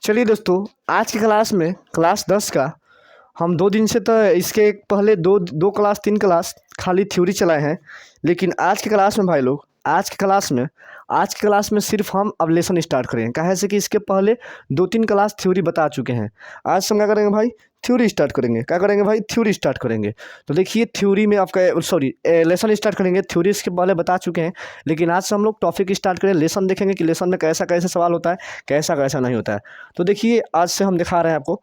चलिए दोस्तों, आज की क्लास में क्लास 10 का हम 2 दिन से तो इसके पहले दो क्लास 3 क्लास खाली थ्योरी चलाए हैं। लेकिन आज की क्लास में भाई लोग, आज की क्लास में सिर्फ हम अब लेसन स्टार्ट करेंगे। काहे से कि इसके पहले 2-3 क्लास थ्योरी बता चुके हैं। आज से हम क्या करेंगे भाई, थ्योरी स्टार्ट करेंगे। क्या करेंगे भाई, थ्योरी स्टार्ट करेंगे। तो देखिए थ्योरी में आपका लेसन स्टार्ट करेंगे। थ्योरी इसके पहले बता चुके हैं, लेकिन आज से हम लोग टॉपिक स्टार्ट करें। लेसन देखेंगे कि लेसन में कैसा कैसा सवाल होता है, कैसा कैसा नहीं होता है। तो देखिए आज से हम दिखा रहे हैं आपको।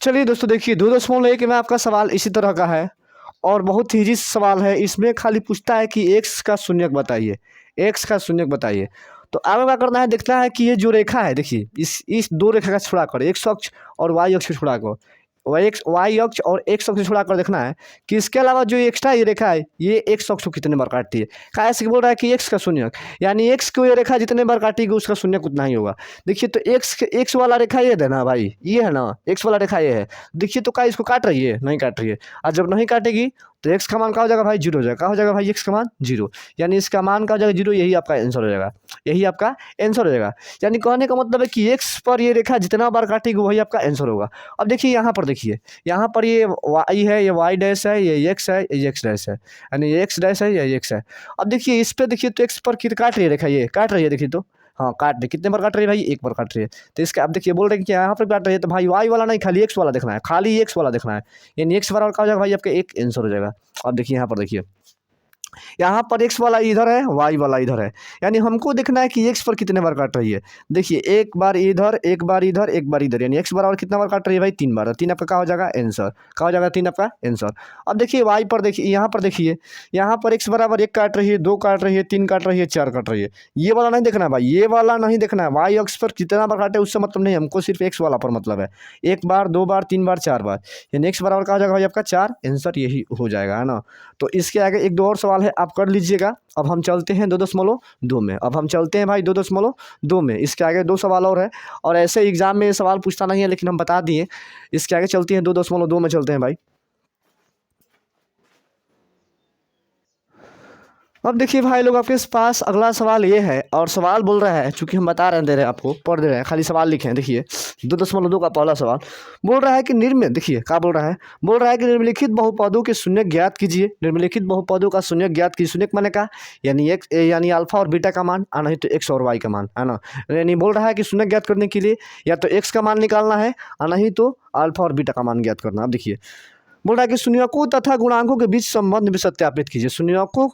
चलिए दोस्तों, देखिए 2.1 में आपका सवाल इसी तरह का है और बहुत ही इजी सवाल है। इसमें खाली पूछता है कि एक्स का शून्यक बताइए, एक्स का शून्यक बताइए। तो आपको क्या करना है, देखना है कि ये जो रेखा है, देखिए इस दो रेखा का छुड़ा कर, एक्स अक्ष और वाई अक्ष को छुड़ा कर, वाई अक्ष और एक्स अक्ष को छुड़ा कर देखना है कि इसके अलावा जो एक्स्ट्रा ये रेखा है, ये एक्स अक्ष को कितने बार काटती है। कैसे बोल रहा है कि एक्स का शून्यक, यानी एक्स को ये रेखा जितने बार काटेगी उसका शून्यक उतना ही होगा। देखिए तो एक्स वाला रेखा ये है ना भाई, ये है ना, एक्स वाला रेखा ये है। देखिए तो क्या इसको काट रही है, नहीं काट रही है। और जब नहीं काटेगी तो एक्स का मान क्या हो जाएगा भाई, जीरो हो जाएगा। क्या हो जाएगा भाई, एक्स का मान जीरो, यानी इसका मान क्या हो जाएगा, जीरो। यही आपका आंसर हो जाएगा, यही आपका आंसर हो जाएगा। यानी कहने का मतलब है कि एक्स पर ये रेखा जितना बार काटेगी वही आपका आंसर होगा। अब देखिए यहाँ पर, देखिए यहाँ पर ये वाई है, ये वाई डैश है, ये एक्स है, ये एक्स डैश है, यानी ये एक्स डैश है, ये एक्स है। अब देखिए इस पे देखिए तो एक्स पर कितना काट रही है रेखा, ये काट रही है। देखिए तो हाँ काट रही, कितने बार काट रही है भाई, एक बार काट रही है। तो इसका अब देखिए बोल रहे हैं कि यहाँ पर काट रही है, तो भाई वाई वाला नहीं, खाली एक्स वाला देखना है, खाली एक्स वाला देखना है। यानी एक्स बराबर क्या हो जाएगा भाई, आपका एक आंसर हो जाएगा। अब देखिए यहाँ पर, देखिए यहाँ पर एक्स वाला इधर है, वाई वाला इधर है, यानी हमको देखना है कि एक्स पर कितने बार काट रही है। देखिए एक बार इधर, एक बार इधर, एक बार इधर, यानी एक्स बराबर कितना बार काट रही है भाई, 3 बार। 3 आपका क्या हो जाएगा आंसर, क्या हो जाएगा 3 आपका आंसर। अब देखिए वाई पर, देखिए यहाँ पर, देखिए यहाँ पर एक्स बराबर 1 काट रही है, 2 काट रही है, 3 काट रही है, 4 काट रही है। ये वाला नहीं देखना है भाई, ये वाला नहीं देखना है। वाई अक्ष पर कितना बार काटे उससे मतलब नहीं, हमको सिर्फ एक्स वाला पर मतलब है। 1 बार, 2 बार, 3 बार, 4 बार, यानी एक्स बराबर क्या हो जाएगा भाई आपका 4, आंसर यही हो जाएगा, है ना। तो इसके आगे 1-2 और सवाल है, आप कर लीजिएगा। अब हम चलते हैं 2.2 में, अब हम चलते हैं भाई 2.2 में। इसके आगे 2 सवाल और है, और ऐसे एग्जाम में ये सवाल पूछता नहीं है, लेकिन हम बता दिए। इसके आगे चलते हैं 2.2 में चलते हैं भाई। अब देखिए भाई लोग, आपके पास अगला सवाल ये है, और सवाल बोल रहा है, चूंकि हम बता रहे हैं, दे रहे हैं आपको, पढ़ दे रहे हैं, खाली सवाल लिखे हैं। देखिए 2.2 का पहला सवाल बोल रहा है कि देखिए क्या बोल रहा है, बोल रहा है कि निम्नलिखित बहुपदों के शून्यक ज्ञात कीजिए। निम्नलिखित बहुपदों का शून्यक ज्ञात कीजिए। शून्यक माने का, यानी एक्स, यानी अल्फा और बीटा का मान, और नहीं तो एक्स और वाई का मान, है ना। यानी बोल रहा है कि शून्यक ज्ञात करने के लिए या तो एक्स का मान निकालना है, और नहीं तो अल्फा और बीटा का मान ज्ञात करना। अब देखिए बोल रहा है कि शून्यकों तथा गुणांकों के बीच संबंध भी सत्यापित कीजिए। शून्यकों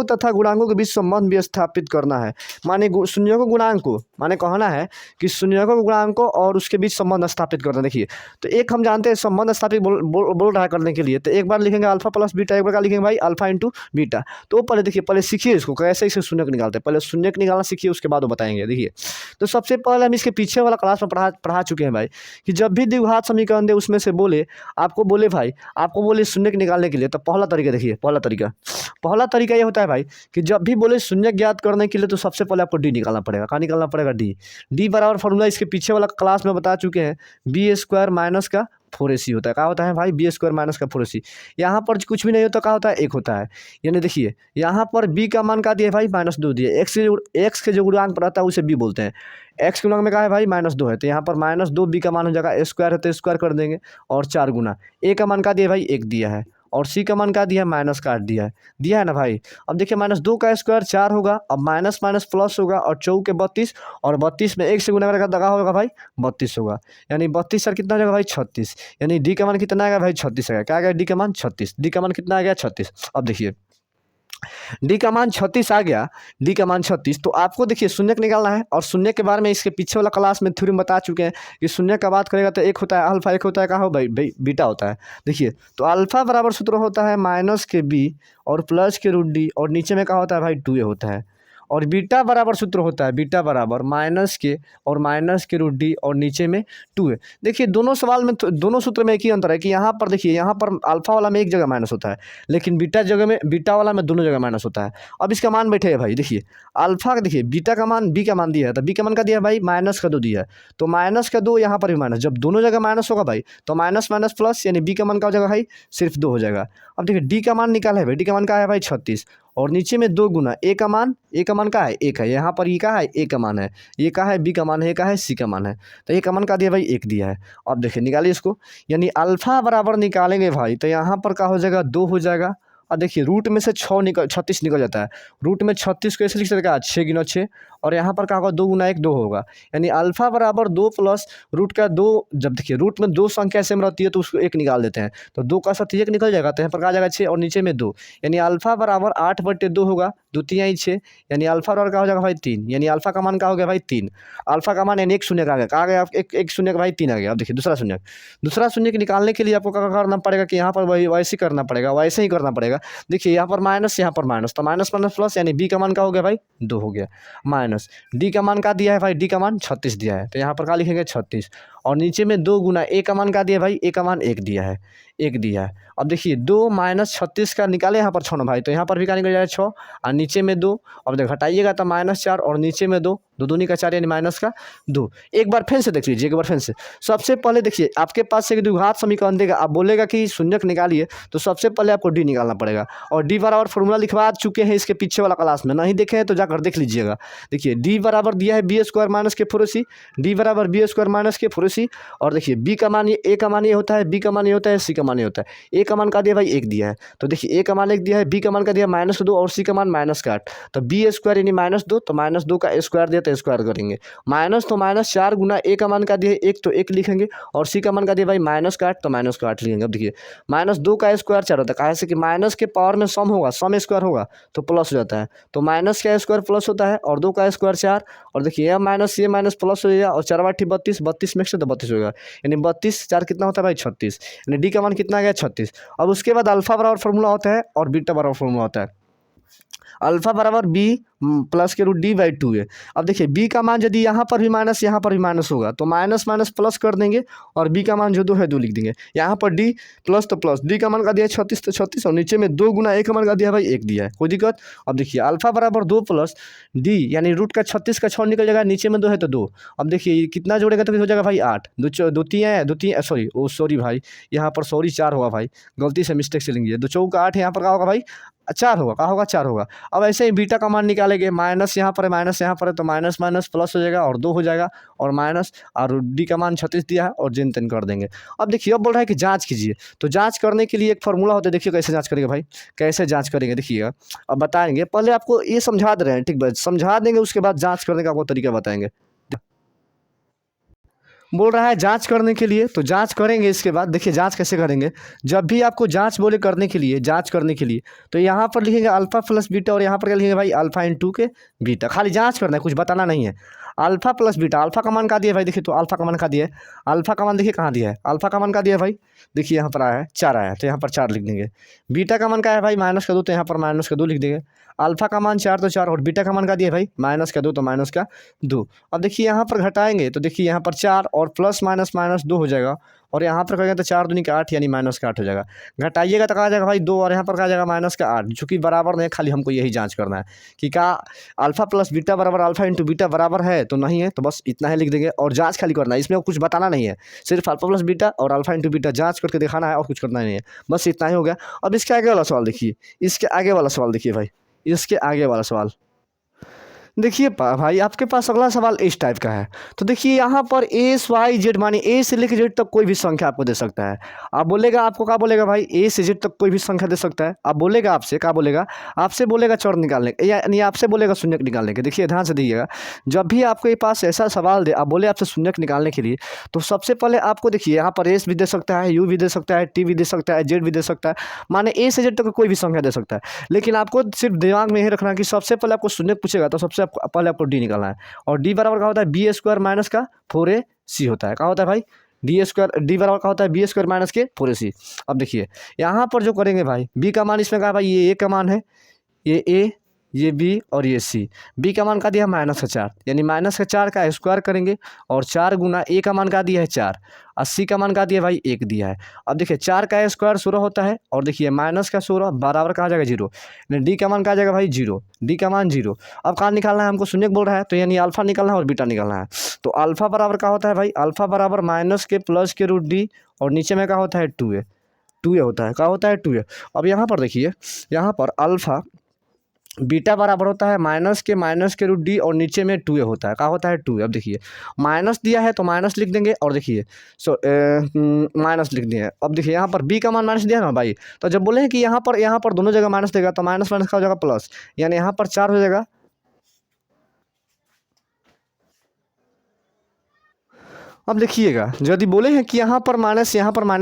तथा गुणांकों के बीच संबंध भी स्थापित करना है। माने शून्यकों गुणांकों, माने कहना है कि शून्यकों गुणांकों और उसके बीच संबंध स्थापित करना। देखिए तो एक हम जानते हैं संबंध स्थापित बोल रहा है करने के लिए, तो एक बार लिखेंगे अल्फा प्लस बीटा, एक बार क्या लिखेंगे भाई, अल्फा इंटू बीटा। तो पहले देखिए, पहले सीखिए इसको कैसे इसे शून्यक निकालते हैं, पहले शून्यक निकालना सीखिए, उसके बाद वो बताएंगे। देखिए तो सबसे पहले हम इसके पीछे वाला क्लास में पढ़ा चुके हैं भाई, कि जब भी द्विघात समीकरण दे उसमें से बोले, आपको बोले शून्यक निकालने के लिए, तो पहला तरीका देखिए, पहला तरीका ये होता है भाई कि जब भी बोले शून्य ज्ञात करने के लिए, तो सबसे पहले आपको डी निकालना पड़ेगा। कहाँ निकालना पड़ेगा, डी बराबर फॉर्मूला इसके पीछे वाला क्लास में बता चुके हैं, बी स्क्वायर माइनस का 4ac होता है। क्या होता है भाई, बी स्क्वायर माइनस का 4ac। यहाँ पर कुछ भी नहीं होता, क्या होता है, एक होता है। यानी देखिए यहाँ पर बी का मान क्या दिया भाई, -2 दिए। एक्स के जो गुणांक पर रहता है उसे बी बोलते हैं। एक्स के गुणांक में क्या है भाई, -2 है, तो यहाँ पर -2 बी का मान हो जाएगा। स्क्वायर है तो स्क्वायर कर देंगे, और 4 गुना ए का मान क्या दिया भाई, 1 दिया है, और सी का मान क्या दिया है, माइनस का 8 दिया है ना भाई। अब देखिए -2 का स्क्वायर 4 होगा, अब माइनस माइनस प्लस होगा, और 4 के 32, और 32 में 1 से गुना करके दगा होगा भाई, 32 होगा। यानी 32 सर कितना हो जाएगा भाई, 36। यानी डी का मान कितना आएगा भाई, 36 आएगा। क्या आएगा, डी का मान 36, डी का मान कितना आ गया, 36। अब देखिए डी का मान 36 आ गया, डी का मान 36। तो आपको देखिए शून्यक निकालना है, और शून्य के बारे में इसके पीछे वाला क्लास में थ्योरी बता चुके हैं कि शून्य का बात करेगा तो एक होता है अल्फा, एक होता है कहाँ हो भाई, बीटा होता है। देखिए तो अल्फा बराबर सूत्र होता है -के बी और प्लस के √d, और नीचे में क्या होता है भाई, 2a होता है। और बीटा बराबर सूत्र होता है बीटा बराबर माइनस के और माइनस के रूट डी और नीचे में 2 है। देखिए दोनों सवाल में दोनों सूत्र में एक ही अंतर है कि यहाँ पर देखिए यहाँ पर अल्फा वाला में एक जगह माइनस होता है, लेकिन बीटा वाला में दोनों जगह माइनस होता है। अब इसका मान बैठे है भाई, देखिए अल्फा का देखिए बीटा का मान बी का मान दिया है, तो बी का मान का दिया है भाई माइनस का 2 दिया है, तो माइनस का 2 यहाँ पर भी माइनस, जब दोनों जगह माइनस होगा भाई तो माइनस माइनस प्लस, यानी बी का मान का हो जाएगा भाई सिर्फ 2 हो जाएगा। अब देखिए डी का मान निकाला है भाई, डी का मान का है भाई 36 और नीचे में 2 गुना ए का मान का है 1 है, यहाँ पर ये का है ए का मान है, ये का है बी का मान है, ये का है सी का मान है, तो ए का मान का दिया भाई 1 दिया है। अब देखिए निकालिए इसको, यानी अल्फा बराबर निकालेंगे भाई तो यहाँ पर का हो जाएगा 2 हो जाएगा। और देखिए रूट में से 36 निकल जाता है, रूट में 36 को ऐसे लिख सकते हैं 6 गुना 6 और यहाँ पर क्या होगा 2 गुना 1 2 होगा, यानी अल्फा बराबर 2 प्लस रूट का 2। जब देखिए रूट में 2 संख्या सेम रहती है तो उसको 1 निकाल देते हैं, तो 2 का साथ 1 निकल जाएगा, तो यहाँ पर आ जाएगा 6 और नीचे में 2, यानी अल्फा बराबर 8/2 होगा, 2 3 6, यानी अल्फा बराबर का हो जाएगा भाई 3, यानी अल्फा का मान का हो गया भाई 3। अल्फा का मान यानी 1 शून्य का आ गया, कहा गया एक शून्य का भाई 3 आ गया। अब देखिए दूसरा शून्य निकालने के लिए आपको क्या करना पड़ेगा कि यहाँ पर वही वैसे ही करना पड़ेगा, वैसे ही करना पड़ेगा। देखिए यहाँ पर माइनस तो माइनस माइनस प्लस, यानी बी का मान का हो गया भाई 2 हो गया, माइनस डी का मान का दिया है भाई, डी का मान 36 दिया है, तो यहाँ पर क्या लिखेंगे 36 और नीचे में 2 गुना ए का मान का दिया है भाई, ए का मान 1 दिया है, 1 दिया है। अब देखिए 2 माइनस 36 का निकाले यहाँ पर 6 ना भाई, तो यहाँ पर भी क्या निकल जाएगा 6 और नीचे में 2, अब देख घटाइएगा तो -4 और नीचे में 2, 2 दूनी का 4 यानी माइनस का 2। एक बार फिर से देख लीजिए, एक बार फिर से सबसे पहले देखिए आपके पास एक द्विघात समीकरण देगा, आप बोलेगा कि शून्यक निकालिए, तो सबसे पहले आपको डी निकालना पड़ेगा और डी बराबर फॉर्मूला लिखवा चुके हैं इसके पीछे वाला क्लास में, नहीं देखे हैं तो जाकर देख लीजिएगा। देखिए डी बराबर दिया है बी स्क्वायर माइनस के 4ac, डी बराबर बी स्क्वायर माइनस के 4ac और देखिए बी का मान ए का मान ये होता है, बी का मान ये होता है, सी का मान ये होता है। ए का मान का दिया भाई 1 दिया है, तो देखिए ए का मान 1 दिया है, बी का मान का दिया -2 और सी का मान -8, तो बी स्क्वायर यानी -2, तो -2 का स्क्वायर दिया तो स्क्वायर करेंगे, माइनस तो -4 गुना ए का मान का दिया 1 तो 1 लिखेंगे और सी का मान का दिया भाई -8 तो -8 लिखेंगे। अब देखिए -2 का स्क्वायर 4 होता है, कहा से कि माइनस के पावर में सम होगा, सम स्क्वायर होगा तो प्लस हो जाता है, तो माइनस का स्क्वायर प्लस होता है और 2 का स्क्वायर 4 और देखिए ये माइनस प्लस हो जाएगा और 4 8 32 में से तो 32 होगा, यानी 32 4 कितना होता है भाई 36, यानी डी का मान कितना आ गया 36। अब उसके बाद अल्फा बराबर फॉर्मूला होता है और बीटा बराबर फॉर्मूला होता है। अल्फा बराबर बी प्लस के रूट डी बाई 2 है। अब देखिए बी का मान यदि यहाँ पर भी माइनस होगा तो माइनस माइनस प्लस कर देंगे और बी का मान जो 2 है 2 लिख देंगे, यहाँ पर डी प्लस तो प्लस, डी का मान का दिया है 36 तो 36 और नीचे में 2 गुना ए का मान का दिया है भाई 1 दिया है, कोई दिक्कत। अब देखिए अल्फा बराबर 2 प्लस डी, यानी रूट का 36 का 6 निकल जाएगा, नीचे में 2 है तो 2। अब देखिए कितना जोड़ेगा तो हो जाएगा भाई 8, 2 सॉरी भाई यहाँ पर 4 होगा भाई, गलती से मिस्टेक से लेंगे, 2 चौका 8 यहाँ पर क्या होगा भाई 4 होगा, क्या होगा 4 होगा। अब ऐसे ही बीटा का मान निकालेंगे, माइनस यहाँ पर है तो माइनस माइनस प्लस हो जाएगा और 2 हो जाएगा और माइनस और डी का मान 36 दिया है और जेन तेन कर देंगे। अब देखिए अब बोल रहा है कि जांच कीजिए, तो जांच करने के लिए एक फार्मूला होता है, देखिए कैसे जांच करेंगे भाई, कैसे जांच करेंगे देखिएगा, अब बताएंगे, पहले आपको ये समझा दे रहे हैं, ठीक है समझा देंगे, उसके बाद जाँच करने का आपको तरीका बताएंगे। बोल रहा है जांच करने के लिए, तो जांच करेंगे, इसके बाद देखिए जांच कैसे करेंगे। जब भी आपको जांच बोले करने के लिए, जांच करने के लिए, तो यहाँ पर लिखेंगे अल्फा प्लस बीटा और यहाँ पर क्या लिखेंगे भाई अल्फा × के बीटा, खाली जांच करना है, कुछ बताना नहीं है। अल्फा प्लस बीटा, अल्फा का मान का दिया है भाई, देखिए तो अल्फा का मान का दिया है, अल्फा का मान देखिए कहाँ दिया है, अल्फा का मान का दिया है भाई, देखिए यहाँ पर आया है 4 आया है तो यहाँ पर 4 लिख देंगे। बीटा का मान का है भाई -2 तो यहाँ पर -2 लिख देंगे। अल्फा का मान 4 तो 4 और बीटा का मान का दिया है भाई -2 तो -2। अब देखिए यहाँ पर घटाएंगे तो देखिए यहाँ पर 4 और प्लस माइनस -2 हो जाएगा और यहाँ पर करेंगे तो 4 दूनी का 8 यानी -8 हो जाएगा। घटाइएगा तो कहा जाएगा भाई 2 और यहाँ पर कहा जाएगा -8, चूँकि बराबर नहीं, खाली हमको यही जांच करना है कि क्या अल्फा प्लस बीटा बराबर अल्फा × बीटा बराबर है तो नहीं है, तो बस इतना ही लिख देंगे और जांच खाली करना है, इसमें कुछ बताना नहीं है, सिर्फ अल्फा प्लस बीटा और अल्फा × बीटा जांच करके दिखाना है और कुछ करना नहीं है, बस इतना ही हो गया। अब इसके आगे वाला सवाल देखिए, इसके आगे वाला सवाल देखिए भाई, इसके आगे वाला सवाल देखिए भाई, आपके पास अगला सवाल इस टाइप का है। तो देखिए यहाँ पर एक्स वाई जेड, माने ए से लेकर जेड तक कोई भी संख्या आपको दे सकता है। आप बोलेगा, आपको क्या बोलेगा भाई, ए से जेड तक कोई भी संख्या दे सकता है। आप बोलेगा, आपसे क्या बोलेगा, आपसे बोलेगा चौर निकालने, यानी आपसे बोलेगा शून्यक निकालने के। देखिए ध्यान से देखिएगा, जब भी आपके पास ऐसा सवाल दे, आप बोले आपसे शून्यक निकालने के लिए, तो सबसे पहले आपको देखिए यहाँ पर एस भी दे सकता है, यू भी दे सकता है, टी भी दे सकता है, जेड भी दे सकता है, माने ए से जेड तक कोई भी संख्या दे सकता है। लेकिन आपको सिर्फ दिमाग में यही रखना कि सबसे पहले आपको शून्यक पूछेगा तो सबसे पहले आपको डी निकालना है। और डी बराबर क्या होता है, बी स्क्वायर माइनस का 4ac होता है। क्या होता है भाई, डी बराबर क्या होता है, बी स्क्वायर माइनस के 4ac। अब देखिए यहाँ पर जो करेंगे भाई, बी का मान इसमें क्या है भाई, ये ए का मान है, ये ए ये बी और ये सी। बी का मान का दिया है -4, यानी -4 का स्क्वायर करेंगे और 4 गुना ए का मान का दिया है 4 और सी का मान का दिया है भाई 1 दिया है। अब देखिए 4 का स्क्वायर 16 होता है और देखिए माइनस का 16 बराबर कहा जाएगा 0, यानी डी का मान कहा जाएगा भाई 0, डी का मान 0। अब कहाँ निकालना है हमको, शून्य बोल रहा है तो यानी अल्फा निकालना है और बीटा निकालना है। तो अल्फा बराबर क्या होता है भाई, अल्फा बराबर माइनस के प्लस के रूट डी और नीचे में क्या होता है 2a, 2a होता है, क्या होता है 2a। अब यहाँ पर देखिए, यहाँ पर अल्फा बीटा बराबर होता है माइनस के रूट डी और नीचे में 2a होता है, क्या होता है 2a। अब देखिए माइनस दिया है तो माइनस लिख देंगे और देखिए माइनस लिख दिया है। अब देखिए यहाँ पर b का मान माइनस दिया है ना भाई, तो जब बोले हैं कि यहाँ पर दोनों जगह माइनस देगा तो माइनस माइनस का हो जाएगा प्लस, यानी यहाँ पर 4 हो जाएगा। अब देखिएगा यदि बोले हैं कि यहाँ पर माइनस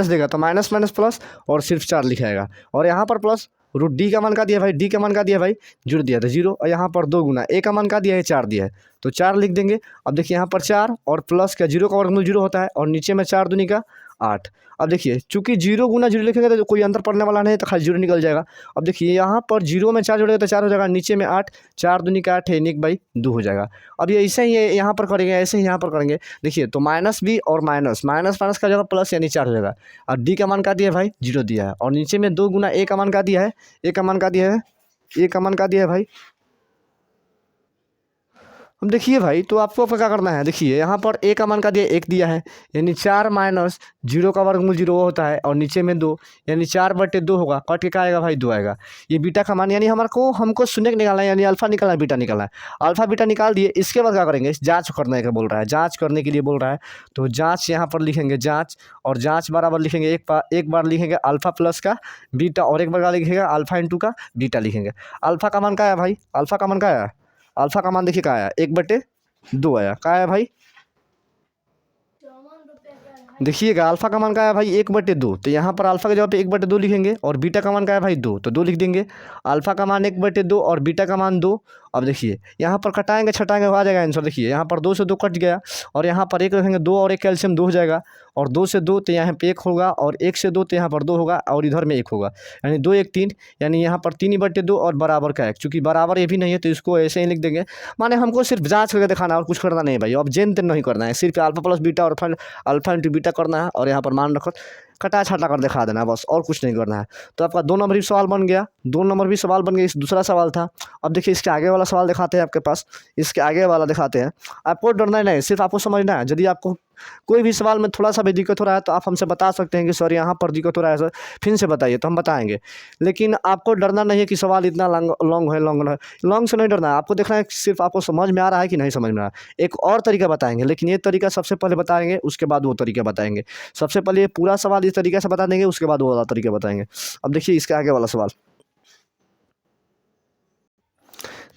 देगा तो माइनस माइनस प्लस और सिर्फ 4 लिखाएगा और यहाँ पर प्लस रूट डी का मान का दिया भाई, डी का मान का दिया भाई 0 दिया था 0 और यहाँ पर 2 गुना ए का मान का दिया है 4 दिया है तो 4 लिख देंगे। अब देखिए यहाँ पर 4 और प्लस का 0 का वर्गमूल 0 होता है और नीचे में 4 दूनी का 8। अब देखिए चूंकि 0 गुना 0 लिखेंगे तो कोई अंतर पड़ने वाला नहीं है तो खाली 0 निकल जाएगा। अब देखिए यहाँ पर 0 में 4 जोड़ेगा तो 4 हो जाएगा, नीचे में 8, 4 दूनी का 8 है, 1/2 हो जाएगा। अब ये ऐसे ही यहाँ पर करेंगे, ऐसे ही यहाँ पर करेंगे। देखिए तो माइनस बी और माइनस माइनस का जगह प्लस यानी 4 हो जाएगा और डी का मान का दिया है भाई 0 दिया है और नीचे में 2 गुना ए का मान का दिया है, ए का मान का दिया है, ए का मान का दिया है भाई। अब देखिए भाई तो आपको क्या करना है, देखिए यहाँ पर ए का मान का दिया 1 दिया है, यानी 4 माइनस 0 का वर्गमूल 0 होता है और नीचे में 2 यानी 4/2 होगा, कट के क्या आएगा भाई 2 आएगा। ये बीटा का मान यानी हमको शून्य निकालना है, यानी अल्फा निकालना है बीटा निकालना है। अल्फा बीटा निकाल दिए, इसके बाद क्या करेंगे, जाँच करने का बोल रहा है, जाँच करने के लिए बोल रहा है तो जाँच यहाँ पर लिखेंगे जाँच और जाँच बराबर लिखेंगे एक बार लिखेंगे अल्फा प्लस का बीटा और एक बार लिखेगा अल्फा इंटू का बीटा लिखेंगे। अल्फा का मान क्या है भाई, अल्फा का मान क्या है, अल्फा का मान देखिए क्या आया 1/2 आया, क्या आया भाई, देखिएगा अल्फा का मान का है भाई 1/2, तो यहाँ पर अल्फा के जगह पे 1/2 लिखेंगे और बीटा का मान का है भाई 2 तो 2 लिख देंगे। अल्फा का मान 1/2 और बीटा का मान 2। अब देखिए यहाँ पर कटाएंगे छटाएंगे आ जाएगा आंसर, देखिए यहाँ पर 2 से 2 कट गया और यहाँ पर 1 रखेंगे 2 और 1 कैल्शियम 2 हो जाएगा और 2 से 2 तो यहाँ पे 1 होगा और 1 से 2 तो यहाँ पर 2 होगा और इधर में 1 होगा, यानी 2 1 3, यानी यहाँ पर 3/2 और बराबर का 1, चूँकि बराबर ये भी नहीं है तो इसको ऐसे ही लिख देंगे। माने हमको सिर्फ जाँच करके दिखाना और कुछ करना नहीं भाई, अब जेन तेन नहीं करना है, सिर्फ अल्फा प्लस बीटा और अल्फा इंटू बीटा करना है और यहाँ पर मान रखो कटा छाटा कर दिखा देना है बस, और कुछ नहीं करना है। तो आपका 2 नंबर भी सवाल बन गया, 2 नंबर भी सवाल बन गया, इस दूसरा सवाल था। अब देखिए इसके आगे वाला सवाल दिखाते हैं आपके पास, इसके आगे वाला दिखाते हैं। आपको डरना ही नहीं, सिर्फ आपको समझना है। यदि आपको कोई भी सवाल में थोड़ा सा भी दिक्कत हो रहा है तो आप हमसे बता सकते हैं कि सर यहाँ पर दिक्कत हो रहा है सर, फिर से बताइए तो हम बताएंगे। लेकिन आपको डरना नहीं है कि सवाल इतना लॉन्ग है, लॉन्ग से नहीं डरना है, आपको देखना है सिर्फ आपको समझ में आ रहा है कि नहीं समझ में आ रहा है। एक और तरीका बताएंगे, लेकिन ये तरीका सबसे पहले बताएंगे उसके बाद वो तरीका बताएंगे। सबसे पहले ये पूरा सवाल इस तरीके से बता देंगे, उसके बाद वो वाला तरीका बताएंगे। अब देखिए इसके आगे वाला सवाल,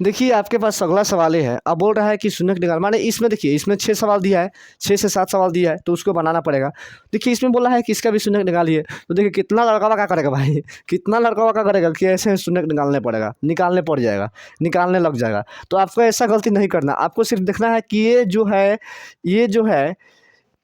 देखिए आपके पास अगला सवाल ये है। अब बोल रहा है कि शून्य निकाल, माने इसमें देखिए इसमें 6 सवाल दिया है, 6 से 7 सवाल दिया है तो उसको बनाना पड़ेगा। देखिए इसमें बोला है कि इसका भी शून्य निकालिए, तो देखिए कितना लड़का क्या करेगा भाई, कितना लड़का क्या करेगा कि ऐसे शून्य निकालने पड़ेगा, निकालने पड़ जाएगा, निकालने लग जाएगा। तो आपको ऐसा गलती नहीं करना, आपको सिर्फ देखना है कि ये जो है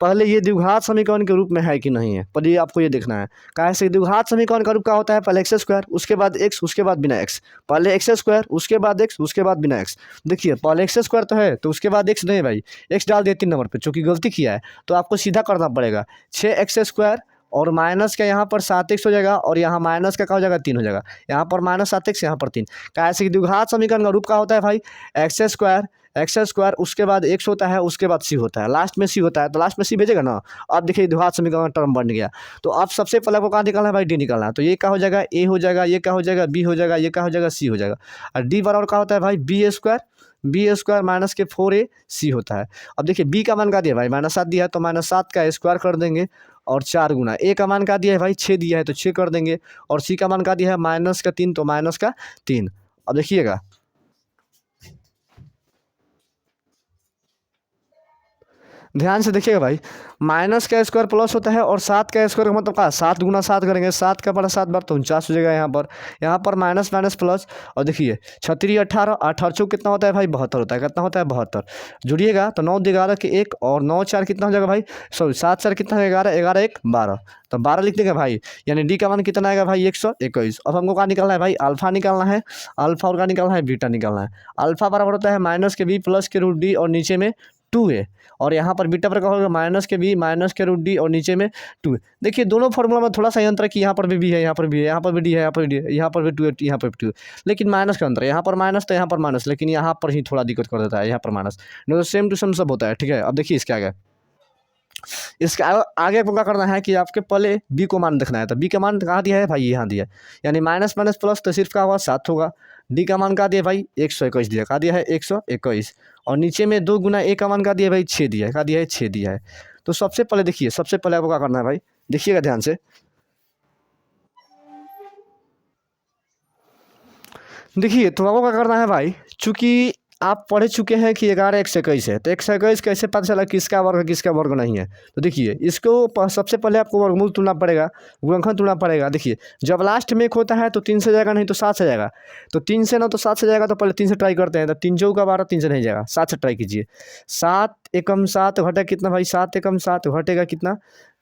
पहले ये द्विघात समीकरण के रूप में है कि नहीं है, पहले आपको ये देखना है। कैसे द्विघात समीकरण का रूप क्या होता है, पहले एक्स स्क्वायर उसके बाद एक्स उसके बाद बिना एक्स, पहले एक्स स्क्वायर उसके बाद एक्स उसके बाद बिना एक्स। देखिए पहले एक्स स्क्वायर तो है तो उसके बाद एक्स नहीं भाई, एक्स डाल दिए 3 नंबर पे, चूँकि गलती किया है तो आपको सीधा करना पड़ेगा 6x² और माइनस का यहाँ पर 7x हो जाएगा और यहाँ माइनस का क्या हो जाएगा 3 हो जाएगा, यहाँ पर -7x यहाँ पर 3। कैसे कि द्विघात समीकरण का रूप क्या होता है भाई, एक्स स्क्वायर उसके बाद एक्स होता है उसके बाद सी होता है, लास्ट में सी होता है तो लास्ट में सी भेजेगा ना। अब देखिए द्विघात समीकरण का टर्म बन गया, तो अब सबसे पहले आपको कहाँ निकालना है भाई, डी निकालना है। तो ये क्या हो जाएगा, ए हो जाएगा, ये क्या हो जाएगा, बी हो जाएगा, ये क्या हो जाएगा, सी हो जाएगा। और डी बराबर क्या होता है भाई, बी स्क्वायर माइनस के 4ac होता है। अब देखिए बी का मान का दिया भाई -7 दिया है तो -7 का स्क्वायर कर देंगे और 4 गुना, ए का मान का दिया है भाई 6 दिया है तो 6 कर देंगे और सी का मान का दिया है -3 तो -3। अब देखिएगा ध्यान से देखिएगा भाई, माइनस का स्क्वायर प्लस होता है और 7 का स्क्वायर का मतलब क्या, 7 गुना 7 करेंगे, 7 का बड़ा 7 बार तो 49 हो जाएगा। यहाँ पर माइनस माइनस प्लस, और देखिए 36 18, 8 कितना होता है भाई, 72 होता है। कितना होता है, 72। जुड़िएगा तो 9 11 के 1 और 9 4 कितना हो जाएगा भाई, सॉरी 7 4 कितना है, 11, 11 1 12, तो 12 लिख देंगे भाई। यानी डी का मान कितना आएगा भाई, 121। अब हमको क्या निकालना है भाई, अल्फा निकालना है, अल्फा और क्या निकालना है, बीटा निकालना है। अल्फा बराबर होता है माइनस के बी प्लस के रूट डी और नीचे में 2 है, और यहाँ पर बीटा पर क्या होगा, माइनस के बी माइनस के रूट डी और नीचे में 2 है। देखिए दोनों फार्मूला में थोड़ा सा अंतर है कि यहाँ पर भी बी है, यहाँ पर भी है, यहाँ पर भी डी है, यहाँ पर भी डी है, यहाँ पर भी 2 है, यहाँ पर भी 2 है, लेकिन माइनस का अंतर है, यहाँ पर माइनस तो यहाँ पर माइनस, लेकिन यहाँ पर ही थोड़ा दिक्कत कर देता है, यहाँ पर माइनस, नहीं तो सेम टू सेम सब होता है। ठीक है, अब देखिए इसके आगे, इसके आगे आपको क्या करना है कि आपके पहले बी को मान देखना है। तो बी का मान कहाँ दिया है भाई, यहाँ दिया है, यानी माइनस माइनस प्लस तो सिर्फ क्या होगा, 7 होगा। डी का मान कहाँ दिया भाई, 121 दिया, कहाँ दिया है 121, और नीचे में 2 गुना ए का मान कहाँ दिया भाई, 6 दिया है, कहाँ दिया है 6 दिया है। तो सबसे पहले देखिए, सबसे पहले आपको क्या करना है भाई, देखिएगा ध्यान से, देखिए तो आपको क्या करना है भाई, चूंकि आप पढ़ चुके हैं कि 11 121 है, तो 121 कैसे पता चला किसका वर्ग है किसका वर्ग नहीं है। तो देखिए इसको सबसे पहले आपको वर्गमूल तुलना पड़ेगा, गुणनखंड तुलना पड़ेगा। देखिए जब लास्ट में एक होता है तो 3 से जाएगा, नहीं तो 7 से जाएगा। तो 3 से ना तो 7 से जाएगा, तो पहले 3 से ट्राई करते हैं। तो 3 चौका 12, 3 से नहीं जाएगा, 7 से ट्राई कीजिए। 7 एकम 7 घटेगा कितना भाई, 7 एकम 7 घटेगा कितना,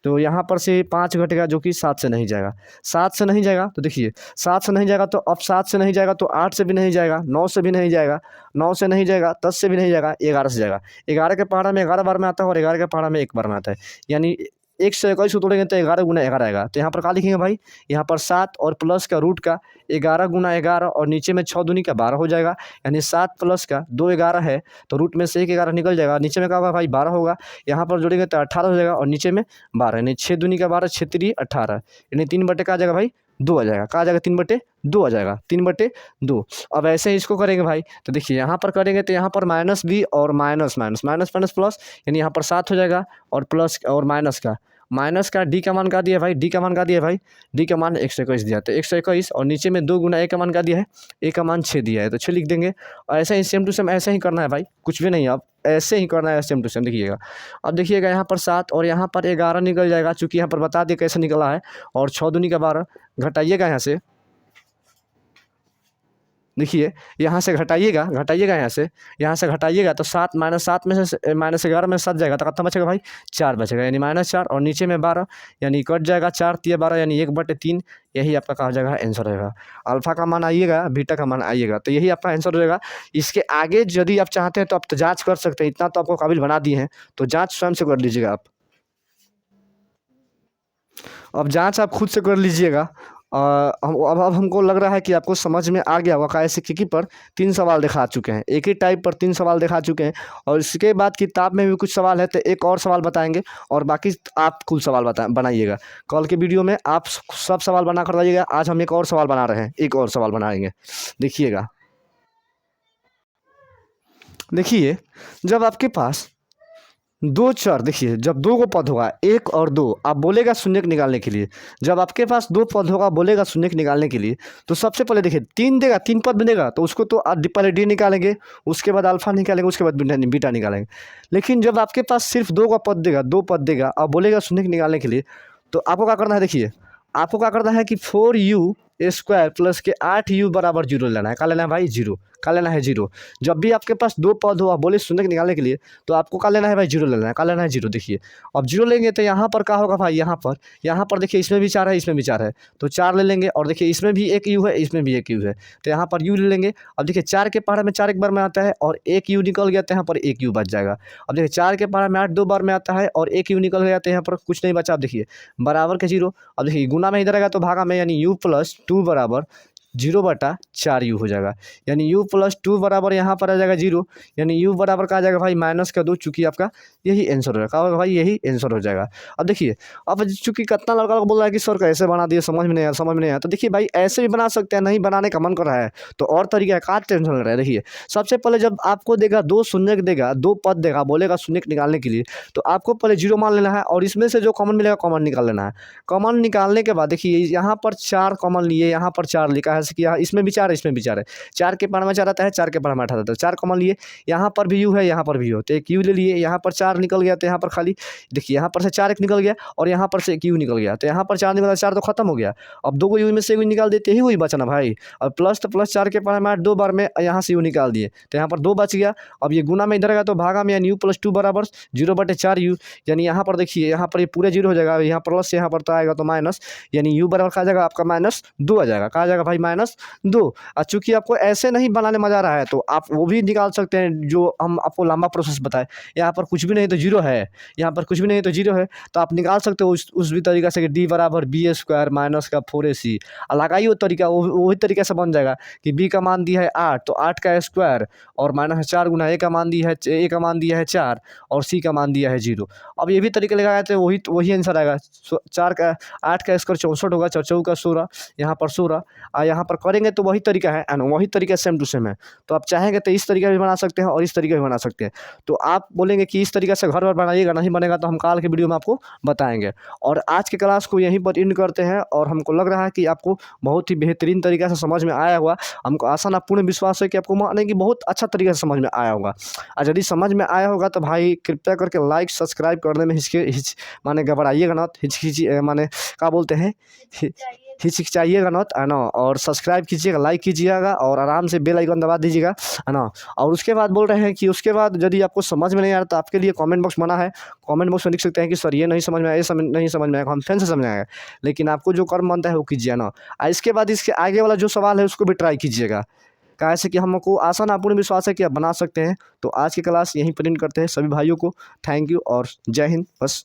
तो यहाँ पर से 5 घटेगा जो कि 7 से नहीं जाएगा। 7 से नहीं जाएगा तो देखिए 7 से नहीं जाएगा, तो अब 7 से नहीं जाएगा तो 8 से भी नहीं जाएगा, 9 से भी नहीं जाएगा, 9 से नहीं जाएगा, 10 से भी नहीं जाएगा, 11 से जाएगा। 11 के पहाड़ा में 11 बार में आता है और 11 के पहाड़ा में 1 बार में आता है, यानी 121 को तोड़ेंगे तो 11 गुना 11 आएगा। तो यहाँ पर क्या लिखेंगे भाई, यहाँ पर 7 और प्लस का रूट का 11 गुना 11 और नीचे में 6 दूनी का 12 हो जाएगा, यानी 7 प्लस का 2 11 है, तो रूट में से 1 11 निकल जाएगा, नीचे में क्या होगा भाई 12 होगा। यहाँ पर जोड़ेंगे तो 18 हो जाएगा और नीचे में 12, यानी 6 दूनी का 12, 6 3 18, यानी 3 बटे का आ जाएगा भाई 2 आ जाएगा, कहा आ जाएगा 3/2 आ जाएगा, 3/2। अब ऐसे ही इसको करेंगे भाई, तो देखिए यहाँ पर करेंगे तो यहाँ पर माइनस बी और minus minus minus minus plus, यानी यहाँ पर 7 हो जाएगा, और प्लस और माइनस का डी का मान का दिया भाई, डी का मान का दिया भाई, डी का मान 121 दिया, तो 121 और नीचे में 2 गुना ए का मान का दिया है, ए का मान 6 दिया है, तो 6 लिख देंगे। और ऐसे ही सेम टू सेम ऐसे ही करना है भाई, कुछ भी नहीं, अब ऐसे ही करना है सेम टू सेम। देखिएगा अब देखिएगा यहाँ पर 7 और यहाँ पर 11 निकल जाएगा, चूँकि यहाँ पर बता दिए कैसे निकला है, और 6 दूनी का 12 घटाइएगा यहाँ से, देखिए यहाँ से घटाइएगा यहाँ से घटाइएगा तो 7 -7 में से -11 में 7 जाएगा, तो कितना बचेगा भाई, 4 बचेगा, यानी -4 और नीचे में 12, यानी कट जाएगा, 4 3 12, यानी 1/3। यही आपका कहा जाएगा आंसर रहेगा। अल्फा का मान आइएगा, बीटा का मान आइएगा, तो यही आपका आंसर रहेगा। इसके आगे यदि आप चाहते हैं तो आप तो जाँच कर सकते हैं, इतना तो आपको काबिल बना दिए हैं, तो जाँच स्वयं से कर लीजिएगा आप। अब जाँच आप खुद से कर लीजिएगा। अब हमको लग रहा है कि आपको समझ में आ गया होगा, कैसे क्योंकि पर 3 सवाल दिखा चुके हैं, एक ही टाइप पर 3 सवाल दिखा चुके हैं, और इसके बाद किताब में भी कुछ सवाल है, तो एक और सवाल बताएंगे, और बाकी आप कुल सवाल बनाइएगा। कल के वीडियो में आप सब सवाल बना कर लाइएगा। आज हम एक और सवाल बना रहे हैं, एक और सवाल बनाएंगे, देखिएगा। देखिए जब आपके पास 2 चर, देखिए जब 2 को पद होगा 1 और 2, आप बोलेगा शून्य निकालने के लिए, जब आपके पास 2 पद होगा बोलेगा शून्य निकालने के लिए, तो सबसे पहले देखिए 3 देगा, 3 पद बनेगा, तो उसको तो पहले डी निकालेंगे, उसके बाद अल्फा निकालेंगे, उसके बाद बीटा निकालेंगे। लेकिन जब आपके पास सिर्फ 2 का पद देगा, 2 पद देगा, आप बोलेगा शून्य निकालने के लिए, तो आपको क्या करना है, देखिए आपको क्या करना है कि 4u² प्लस के 8u बराबर 0 लेना है। क्या लेना है भाई, 0, क्या लेना है 0। जब भी आपके पास 2 पद हो, आप बोले शून्य निकालने के लिए, तो आपको क्या लेना है भाई, 0 लेना है। क्या लेना है, 0। देखिए अब 0 लेंगे तो यहाँ पर क्या होगा भाई, यहाँ पर देखिए इसमें भी 4 है, इसमें भी 4 है, तो 4 ले लेंगे, और देखिए इसमें भी 1 u है, इसमें भी 1 u है, तो यहाँ पर u ले लेंगे। अब देखिए 4 के पहाड़ा में 4 एक बार में आता है, और 1 u निकल गया, तो यहाँ पर 1 u बच जाएगा। अब देखिए 4 के पहाड़ा में 8 2 बार में आता है, और 1 u निकल गया, तो यहाँ पर कुछ नहीं बचा। अब देखिए बराबर के 0, अब देखिए गुना में इधर आएगा तो भागा में, यानी u + 2 बराबर 0/4u हो जाएगा, यानी u + 2 बराबर यहाँ पर आ जाएगा 0, यानी u बराबर का आ जाएगा भाई -2, चूँकि आपका यही आंसर होगा। क्या होगा भाई, यही आंसर हो जाएगा। अब देखिए अब चूँकि कितना लड़का लोग बोल रहा है कि सर कैसे बना दिए, समझ में नहीं आया, तो देखिए भाई ऐसे भी बना सकते हैं, नहीं बनाने का मन कर रहा है तो और तरीका है, का टेंशन ले रहा है। देखिए सबसे पहले जब आपको देगा 2 शून्य देगा, 2 पद देगा, बोलेगा शून्य निकालने के लिए, तो आपको पहले 0 मान लेना है, और इसमें से जो कॉमन मिलेगा कॉमन निकाल लेना है। कॉमन निकालने के बाद देखिए यहाँ पर 4 कॉमन लिए, यहाँ पर 4 लिखा है, जैसे कि यहाँ इसमें भी 4 है, इसमें भी 4 है, 4 के पावर में 4 आता है, 4 के पावर में 8 आता है, तो 4 कॉमन लिए, यहाँ पर भी u है, यहाँ पर भी u, तो एक u ले लिए, यहाँ पर 4 निकल गया, तो यहाँ पर खाली देखिए यहाँ पर से 4 एक निकल गया और यहाँ पर से एक u निकल गया, तो यहाँ पर 4 निकला, 4 तो खत्म हो गया। अब 2 को u में से u निकाल देते ही वही बचा ना भाई, और प्लस तो प्लस 4 के पावर में 8 2 बार में यहाँ से u निकाल दिए, तो यहाँ पर 2 बच गया। अब ये गुना में इधर गया तो भागा में, यानी u + 2 बराबर 0/4u, यानी यहाँ पर देखिए यहाँ पर ये पूरे 0 हो जाएगा, यहाँ प्लस यहाँ पर तो आएगा तो माइनस, यानी u बराबर कहा जाएगा आपका -2 आ जाएगा, कहा जाएगा भाई -2। और चूँकि आपको ऐसे नहीं बनाने मजा आ रहा है तो आप वो भी निकाल सकते हैं जो हम आपको लंबा प्रोसेस बताए। यहाँ पर कुछ भी नहीं तो 0 है, यहाँ पर कुछ भी नहीं तो 0 है, तो आप निकाल सकते हो उस भी तरीका से कि d बराबर b² - 4ac, लगाइए वो तरीका, वही तरीके से बन जाएगा कि b का मान दिया है 8, तो 8 का स्क्वायर और -4 गुना a का मान दिया है 4 और c का मान दिया है 0। अब ये भी तरीका लगाया तो वही आंसर आएगा। 8 का स्क्वायर 64 होगा, 4 का 16, यहाँ पर 16, यहाँ पर करेंगे तो वही तरीका है एंड वही तरीका सेम टू सेम है। तो आप चाहेंगे तो इस तरीका भी बना सकते हैं और इस तरीका भी बना सकते हैं। तो आप बोलेंगे कि इस तरीके से घर पर बनाइएगा, नहीं बनेगा तो हम कल के वीडियो में आपको बताएंगे। और आज के क्लास को यहीं पर एंड करते हैं, और हमको लग रहा है कि आपको बहुत ही बेहतरीन तरीके से समझ में आया होगा। हमको आशा ना पूर्ण विश्वास है कि आपको माने कि बहुत अच्छा तरीके से समझ में आया होगा। और यदि समझ में आया होगा तो भाई कृपया करके लाइक सब्सक्राइब करने में माने घबराइएगा ना, माने क्या बोलते हैं, हिचकिचाइएगा ना, है ना, और सब्सक्राइब कीजिएगा, लाइक कीजिएगा और आराम से बेल आइकन दबा दीजिएगा, है ना। और उसके बाद बोल रहे हैं कि उसके बाद यदि आपको समझ में नहीं आ रहा तो आपके लिए कमेंट बॉक्स बना है, कमेंट बॉक्स में लिख सकते हैं कि सर ये नहीं समझ में आया, ये नहीं समझ में आएगा, हम फिर से समझाएंगे। लेकिन आपको जो कर्म बनता है वो कीजिए ना। इसके बाद इसके आगे वाला जो सवाल है उसको भी ट्राई कीजिएगा, कैसे कि हमको आसान अपूर्ण विश्वास है कि आप बना सकते हैं। तो आज की क्लास यहीं पर एंड करते हैं। सभी भाइयों को थैंक यू और जय हिंद। बस।